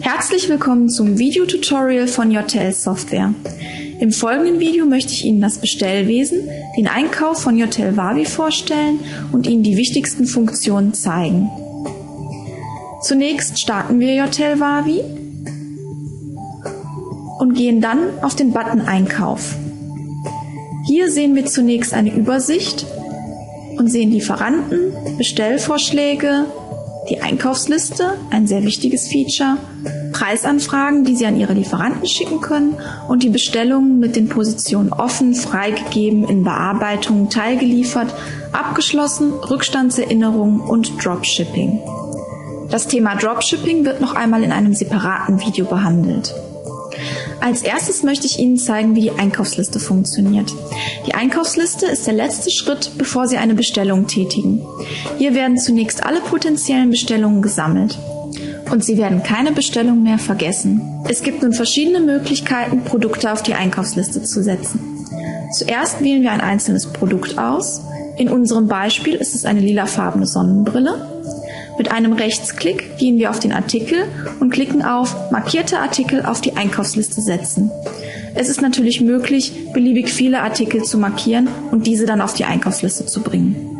Herzlich willkommen zum Videotutorial von JTL Software. Im folgenden Video möchte ich Ihnen das Bestellwesen, den Einkauf von JTL Wavi vorstellen und Ihnen die wichtigsten Funktionen zeigen. Zunächst starten wir JTL Wavi und gehen dann auf den Button Einkauf. Hier sehen wir zunächst eine Übersicht und sehen Lieferanten, Bestellvorschläge, die Einkaufsliste, ein sehr wichtiges Feature, Preisanfragen, die Sie an Ihre Lieferanten schicken können und die Bestellungen mit den Positionen offen, freigegeben, in Bearbeitung, teilgeliefert, abgeschlossen, Rückstandserinnerung und Dropshipping. Das Thema Dropshipping wird noch einmal in einem separaten Video behandelt. Als erstes möchte ich Ihnen zeigen, wie die Einkaufsliste funktioniert. Die Einkaufsliste ist der letzte Schritt, bevor Sie eine Bestellung tätigen. Hier werden zunächst alle potenziellen Bestellungen gesammelt. Und Sie werden keine Bestellung mehr vergessen. Es gibt nun verschiedene Möglichkeiten, Produkte auf die Einkaufsliste zu setzen. Zuerst wählen wir ein einzelnes Produkt aus. In unserem Beispiel ist es eine lilafarbene Sonnenbrille. Mit einem Rechtsklick gehen wir auf den Artikel und klicken auf Markierte Artikel auf die Einkaufsliste setzen. Es ist natürlich möglich, beliebig viele Artikel zu markieren und diese dann auf die Einkaufsliste zu bringen.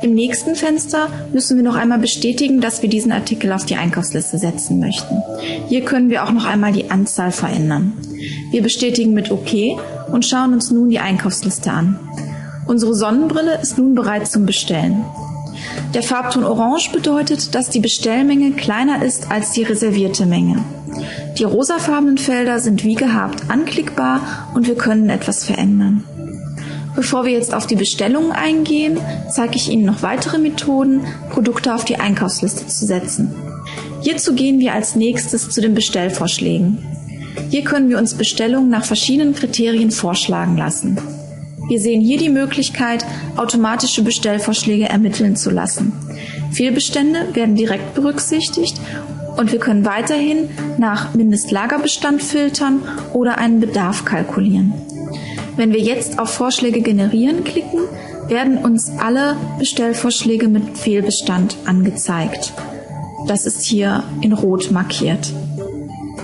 Im nächsten Fenster müssen wir noch einmal bestätigen, dass wir diesen Artikel auf die Einkaufsliste setzen möchten. Hier können wir auch noch einmal die Anzahl verändern. Wir bestätigen mit OK und schauen uns nun die Einkaufsliste an. Unsere Sonnenbrille ist nun bereit zum Bestellen. Der Farbton Orange bedeutet, dass die Bestellmenge kleiner ist als die reservierte Menge. Die rosafarbenen Felder sind wie gehabt anklickbar und wir können etwas verändern. Bevor wir jetzt auf die Bestellungen eingehen, zeige ich Ihnen noch weitere Methoden, Produkte auf die Einkaufsliste zu setzen. Hierzu gehen wir als nächstes zu den Bestellvorschlägen. Hier können wir uns Bestellungen nach verschiedenen Kriterien vorschlagen lassen. Wir sehen hier die Möglichkeit, automatische Bestellvorschläge ermitteln zu lassen. Fehlbestände werden direkt berücksichtigt und wir können weiterhin nach Mindestlagerbestand filtern oder einen Bedarf kalkulieren. Wenn wir jetzt auf Vorschläge generieren klicken, werden uns alle Bestellvorschläge mit Fehlbestand angezeigt. Das ist hier in Rot markiert.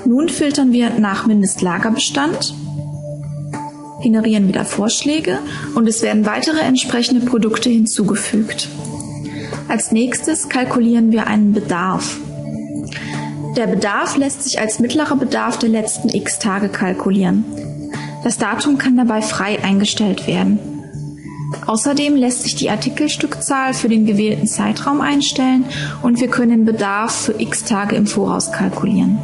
Nun filtern wir nach Mindestlagerbestand, generieren wieder Vorschläge und es werden weitere entsprechende Produkte hinzugefügt. Als nächstes kalkulieren wir einen Bedarf. Der Bedarf lässt sich als mittlerer Bedarf der letzten x Tage kalkulieren. Das Datum kann dabei frei eingestellt werden. Außerdem lässt sich die Artikelstückzahl für den gewählten Zeitraum einstellen und wir können den Bedarf für x Tage im Voraus kalkulieren.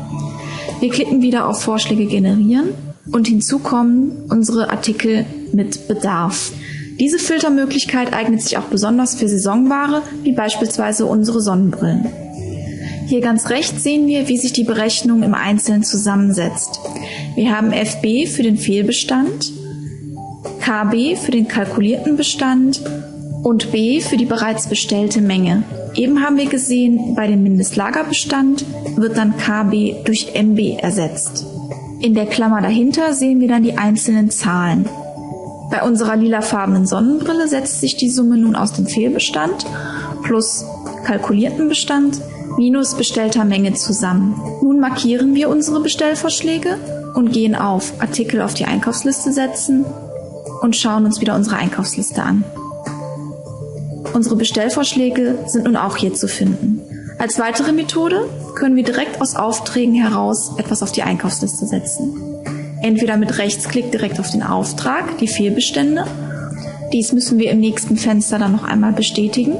Wir klicken wieder auf Vorschläge generieren und hinzu kommen unsere Artikel mit Bedarf. Diese Filtermöglichkeit eignet sich auch besonders für Saisonware, wie beispielsweise unsere Sonnenbrillen. Hier ganz rechts sehen wir, wie sich die Berechnung im Einzelnen zusammensetzt. Wir haben FB für den Fehlbestand, KB für den kalkulierten Bestand und B für die bereits bestellte Menge. Eben haben wir gesehen, bei dem Mindestlagerbestand wird dann KB durch MB ersetzt. In der Klammer dahinter sehen wir dann die einzelnen Zahlen. Bei unserer lilafarbenen Sonnenbrille setzt sich die Summe nun aus dem Fehlbestand plus kalkulierten Bestand minus bestellter Menge zusammen. Nun markieren wir unsere Bestellvorschläge und gehen auf Artikel auf die Einkaufsliste setzen und schauen uns wieder unsere Einkaufsliste an. Unsere Bestellvorschläge sind nun auch hier zu finden. Als weitere Methode können wir direkt aus Aufträgen heraus etwas auf die Einkaufsliste setzen. Entweder mit Rechtsklick direkt auf den Auftrag, die Fehlbestände. Dies müssen wir im nächsten Fenster dann noch einmal bestätigen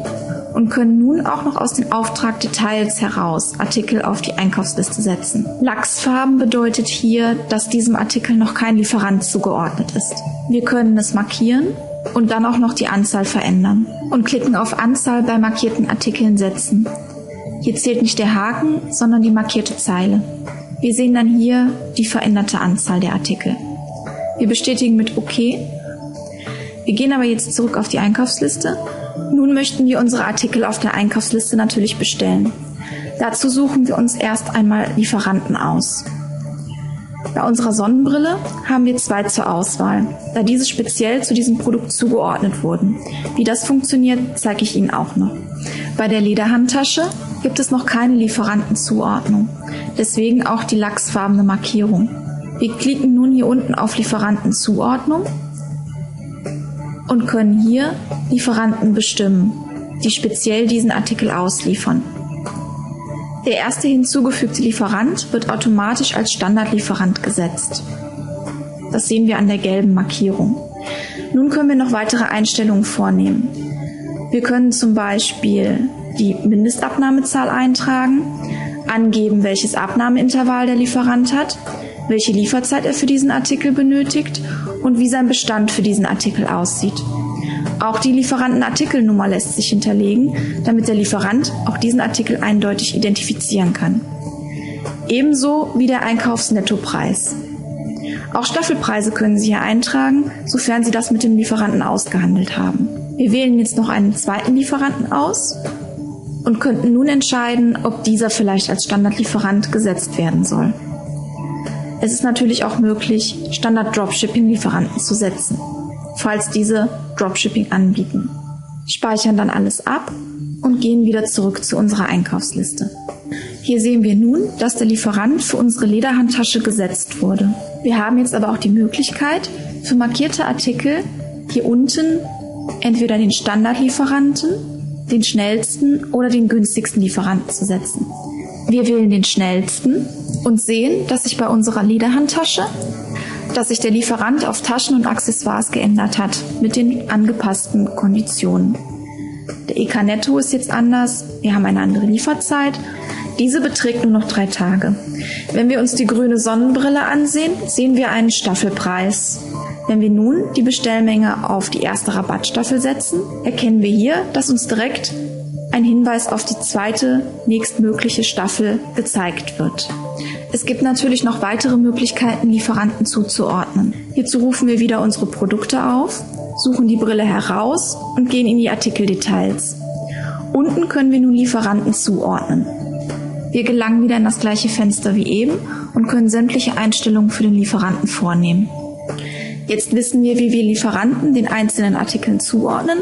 und können nun auch noch aus den Auftragdetails heraus Artikel auf die Einkaufsliste setzen. Lachsfarben bedeutet hier, dass diesem Artikel noch kein Lieferant zugeordnet ist. Wir können es markieren und dann auch noch die Anzahl verändern und klicken auf Anzahl bei markierten Artikeln setzen. Hier zählt nicht der Haken, sondern die markierte Zeile. Wir sehen dann hier die veränderte Anzahl der Artikel. Wir bestätigen mit OK. Wir gehen aber jetzt zurück auf die Einkaufsliste. Nun möchten wir unsere Artikel auf der Einkaufsliste natürlich bestellen. Dazu suchen wir uns erst einmal Lieferanten aus. Bei unserer Sonnenbrille haben wir 2 zur Auswahl, da diese speziell zu diesem Produkt zugeordnet wurden. Wie das funktioniert, zeige ich Ihnen auch noch. Bei der Lederhandtasche gibt es noch keine Lieferantenzuordnung, deswegen auch die lachsfarbene Markierung. Wir klicken nun hier unten auf Lieferantenzuordnung und können hier Lieferanten bestimmen, die speziell diesen Artikel ausliefern. Der erste hinzugefügte Lieferant wird automatisch als Standardlieferant gesetzt. Das sehen wir an der gelben Markierung. Nun können wir noch weitere Einstellungen vornehmen. Wir können zum Beispiel die Mindestabnahmezahl eintragen, angeben, welches Abnahmeintervall der Lieferant hat, welche Lieferzeit er für diesen Artikel benötigt und wie sein Bestand für diesen Artikel aussieht. Auch die Lieferantenartikelnummer lässt sich hinterlegen, damit der Lieferant auch diesen Artikel eindeutig identifizieren kann. Ebenso wie der Einkaufsnettopreis. Auch Staffelpreise können Sie hier eintragen, sofern Sie das mit dem Lieferanten ausgehandelt haben. Wir wählen jetzt noch einen zweiten Lieferanten aus und könnten nun entscheiden, ob dieser vielleicht als Standardlieferant gesetzt werden soll. Es ist natürlich auch möglich, Standard-Dropshipping-Lieferanten zu setzen, falls diese Dropshipping anbieten. Speichern dann alles ab und gehen wieder zurück zu unserer Einkaufsliste. Hier sehen wir nun, dass der Lieferant für unsere Lederhandtasche gesetzt wurde. Wir haben jetzt aber auch die Möglichkeit, für markierte Artikel hier unten entweder den Standardlieferanten, den schnellsten oder den günstigsten Lieferanten zu setzen. Wir wählen den schnellsten und sehen, dass sich bei unserer Lederhandtasche der Lieferant auf Taschen und Accessoires geändert hat, mit den angepassten Konditionen. Der EK Netto ist jetzt anders, wir haben eine andere Lieferzeit. Diese beträgt nur noch 3 Tage. Wenn wir uns die grüne Sonnenbrille ansehen, sehen wir einen Staffelpreis. Wenn wir nun die Bestellmenge auf die erste Rabattstaffel setzen, erkennen wir hier, dass uns direkt ein Hinweis auf die zweite nächstmögliche Staffel gezeigt wird. Es gibt natürlich noch weitere Möglichkeiten, Lieferanten zuzuordnen. Hierzu rufen wir wieder unsere Produkte auf, suchen die Brille heraus und gehen in die Artikeldetails. Unten können wir nun Lieferanten zuordnen. Wir gelangen wieder in das gleiche Fenster wie eben und können sämtliche Einstellungen für den Lieferanten vornehmen. Jetzt wissen wir, wie wir Lieferanten den einzelnen Artikeln zuordnen,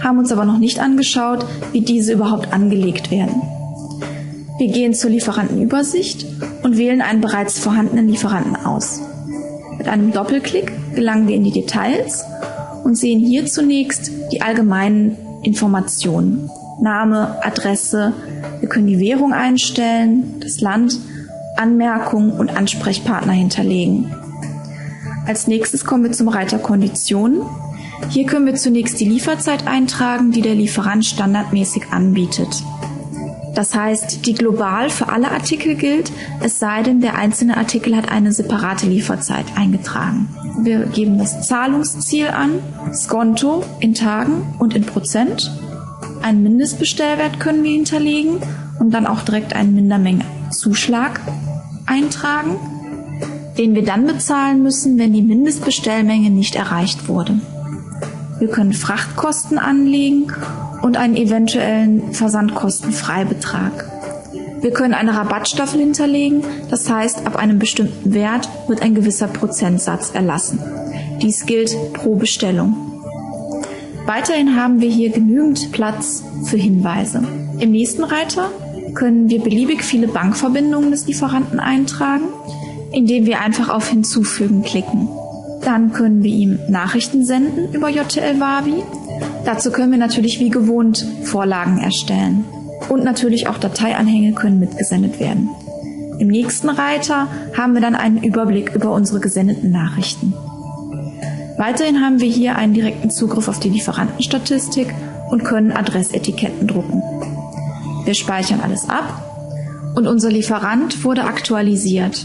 haben uns aber noch nicht angeschaut, wie diese überhaupt angelegt werden. Wir gehen zur Lieferantenübersicht und wählen einen bereits vorhandenen Lieferanten aus. Mit einem Doppelklick gelangen wir in die Details und sehen hier zunächst die allgemeinen Informationen. Name, Adresse, wir können die Währung einstellen, das Land, Anmerkungen und Ansprechpartner hinterlegen. Als nächstes kommen wir zum Reiter Konditionen. Hier können wir zunächst die Lieferzeit eintragen, die der Lieferant standardmäßig anbietet. Das heißt, die global für alle Artikel gilt, es sei denn, der einzelne Artikel hat eine separate Lieferzeit eingetragen. Wir geben das Zahlungsziel an, Skonto in Tagen und in Prozent. Einen Mindestbestellwert können wir hinterlegen und dann auch direkt einen Mindermengenzuschlag eintragen, den wir dann bezahlen müssen, wenn die Mindestbestellmenge nicht erreicht wurde. Wir können Frachtkosten anlegen und einen eventuellen Versandkostenfreibetrag. Wir können eine Rabattstaffel hinterlegen, das heißt, ab einem bestimmten Wert wird ein gewisser Prozentsatz erlassen. Dies gilt pro Bestellung. Weiterhin haben wir hier genügend Platz für Hinweise. Im nächsten Reiter können wir beliebig viele Bankverbindungen des Lieferanten eintragen, indem wir einfach auf Hinzufügen klicken. Dann können wir ihm Nachrichten senden über JTL Wavi. Dazu können wir natürlich wie gewohnt Vorlagen erstellen. Und natürlich auch Dateianhänge können mitgesendet werden. Im nächsten Reiter haben wir dann einen Überblick über unsere gesendeten Nachrichten. Weiterhin haben wir hier einen direkten Zugriff auf die Lieferantenstatistik und können Adressetiketten drucken. Wir speichern alles ab und unser Lieferant wurde aktualisiert.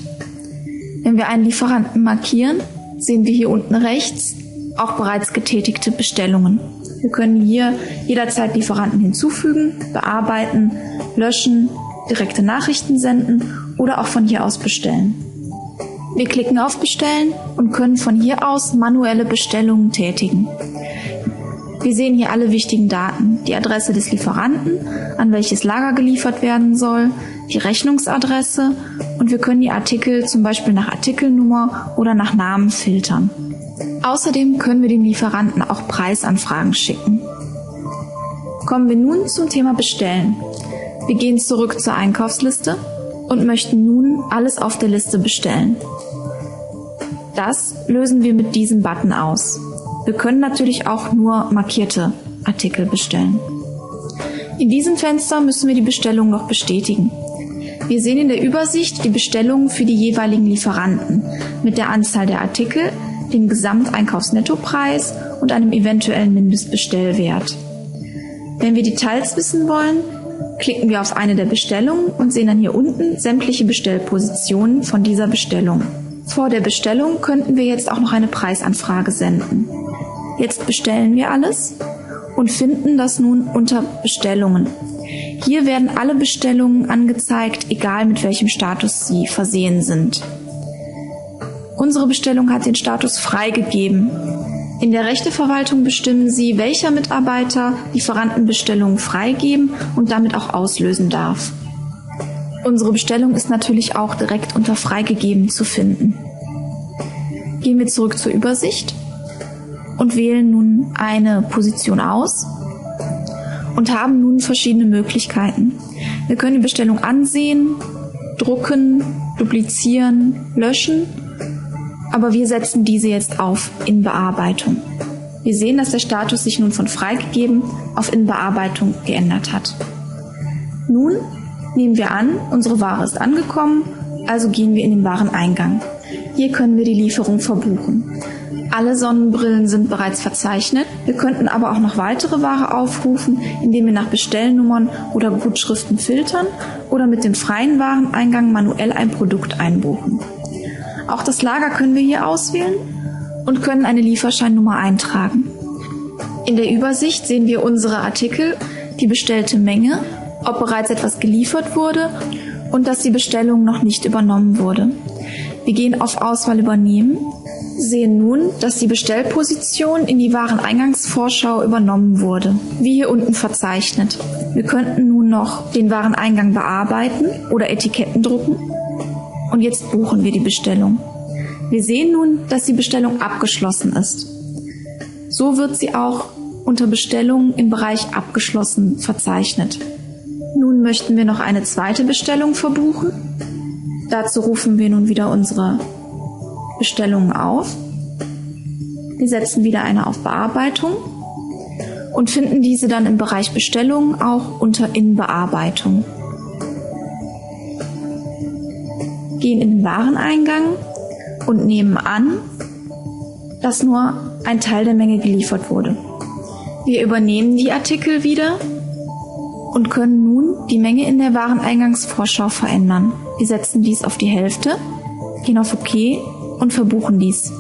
Wenn wir einen Lieferanten markieren, sehen wir hier unten rechts auch bereits getätigte Bestellungen. Wir können hier jederzeit Lieferanten hinzufügen, bearbeiten, löschen, direkte Nachrichten senden oder auch von hier aus bestellen. Wir klicken auf Bestellen und können von hier aus manuelle Bestellungen tätigen. Wir sehen hier alle wichtigen Daten, die Adresse des Lieferanten, an welches Lager geliefert werden soll, die Rechnungsadresse und wir können die Artikel zum Beispiel nach Artikelnummer oder nach Namen filtern. Außerdem können wir dem Lieferanten auch Preisanfragen schicken. Kommen wir nun zum Thema Bestellen. Wir gehen zurück zur Einkaufsliste und möchten nun alles auf der Liste bestellen. Das lösen wir mit diesem Button aus. Wir können natürlich auch nur markierte Artikel bestellen. In diesem Fenster müssen wir die Bestellung noch bestätigen. Wir sehen in der Übersicht die Bestellungen für die jeweiligen Lieferanten mit der Anzahl der Artikel, dem Gesamteinkaufsnettopreis und einem eventuellen Mindestbestellwert. Wenn wir Details wissen wollen, klicken wir auf eine der Bestellungen und sehen dann hier unten sämtliche Bestellpositionen von dieser Bestellung. Vor der Bestellung könnten wir jetzt auch noch eine Preisanfrage senden. Jetzt bestellen wir alles und finden das nun unter Bestellungen. Hier werden alle Bestellungen angezeigt, egal mit welchem Status sie versehen sind. Unsere Bestellung hat den Status freigegeben. In der Rechteverwaltung bestimmen Sie, welcher Mitarbeiter Lieferantenbestellungen freigeben und damit auch auslösen darf. Unsere Bestellung ist natürlich auch direkt unter freigegeben zu finden. Gehen wir zurück zur Übersicht und wählen nun eine Position aus und haben nun verschiedene Möglichkeiten. Wir können die Bestellung ansehen, drucken, duplizieren, löschen, aber wir setzen diese jetzt auf in Bearbeitung. Wir sehen, dass der Status sich nun von freigegeben auf in Bearbeitung geändert hat. Nun nehmen wir an, unsere Ware ist angekommen, also gehen wir in den Wareneingang. Hier können wir die Lieferung verbuchen. Alle Sonnenbrillen sind bereits verzeichnet. Wir könnten aber auch noch weitere Ware aufrufen, indem wir nach Bestellnummern oder Gutschriften filtern oder mit dem freien Wareneingang manuell ein Produkt einbuchen. Auch das Lager können wir hier auswählen und können eine Lieferscheinnummer eintragen. In der Übersicht sehen wir unsere Artikel, die bestellte Menge, ob bereits etwas geliefert wurde und dass die Bestellung noch nicht übernommen wurde. Wir gehen auf Auswahl übernehmen, sehen nun, dass die Bestellposition in die Wareneingangsvorschau übernommen wurde, wie hier unten verzeichnet. Wir könnten nun noch den Wareneingang bearbeiten oder Etiketten drucken und jetzt buchen wir die Bestellung. Wir sehen nun, dass die Bestellung abgeschlossen ist. So wird sie auch unter Bestellungen im Bereich Abgeschlossen verzeichnet. Nun möchten wir noch eine zweite Bestellung verbuchen. Dazu rufen wir nun wieder unsere Bestellungen auf. Wir setzen wieder eine auf Bearbeitung und finden diese dann im Bereich Bestellungen auch unter in Bearbeitung. Gehen in den Wareneingang und nehmen an, dass nur ein Teil der Menge geliefert wurde. Wir übernehmen die Artikel wieder und können nun die Menge in der Wareneingangsvorschau verändern. Wir setzen dies auf die Hälfte, gehen auf OK und verbuchen dies.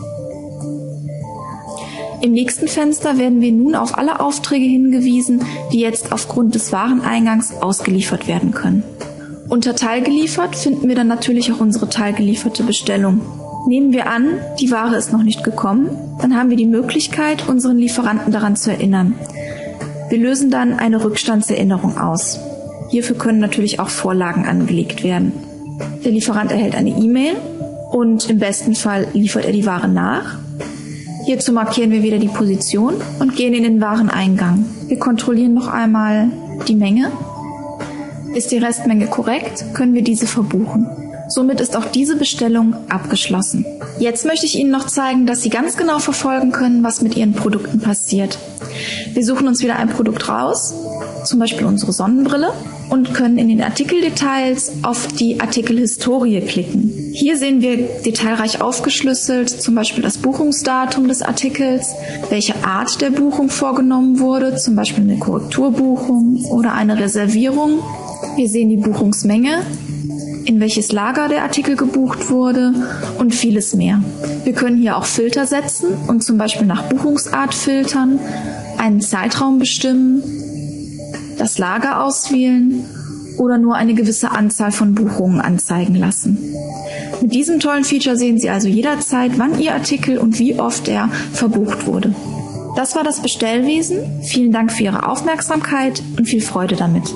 Im nächsten Fenster werden wir nun auf alle Aufträge hingewiesen, die jetzt aufgrund des Wareneingangs ausgeliefert werden können. Unter Teilgeliefert finden wir dann natürlich auch unsere teilgelieferte Bestellung. Nehmen wir an, die Ware ist noch nicht gekommen, dann haben wir die Möglichkeit, unseren Lieferanten daran zu erinnern. Wir lösen dann eine Rückstandserinnerung aus. Hierfür können natürlich auch Vorlagen angelegt werden. Der Lieferant erhält eine E-Mail und im besten Fall liefert er die Ware nach. Hierzu markieren wir wieder die Position und gehen in den Wareneingang. Wir kontrollieren noch einmal die Menge. Ist die Restmenge korrekt, können wir diese verbuchen. Somit ist auch diese Bestellung abgeschlossen. Jetzt möchte ich Ihnen noch zeigen, dass Sie ganz genau verfolgen können, was mit Ihren Produkten passiert. Wir suchen uns wieder ein Produkt raus, zum Beispiel unsere Sonnenbrille, und können in den Artikeldetails auf die Artikelhistorie klicken. Hier sehen wir detailreich aufgeschlüsselt, zum Beispiel das Buchungsdatum des Artikels, welche Art der Buchung vorgenommen wurde, zum Beispiel eine Korrekturbuchung oder eine Reservierung. Wir sehen die Buchungsmenge, in welches Lager der Artikel gebucht wurde und vieles mehr. Wir können hier auch Filter setzen und zum Beispiel nach Buchungsart filtern, einen Zeitraum bestimmen, das Lager auswählen oder nur eine gewisse Anzahl von Buchungen anzeigen lassen. Mit diesem tollen Feature sehen Sie also jederzeit, wann Ihr Artikel und wie oft er verbucht wurde. Das war das Bestellwesen. Vielen Dank für Ihre Aufmerksamkeit und viel Freude damit.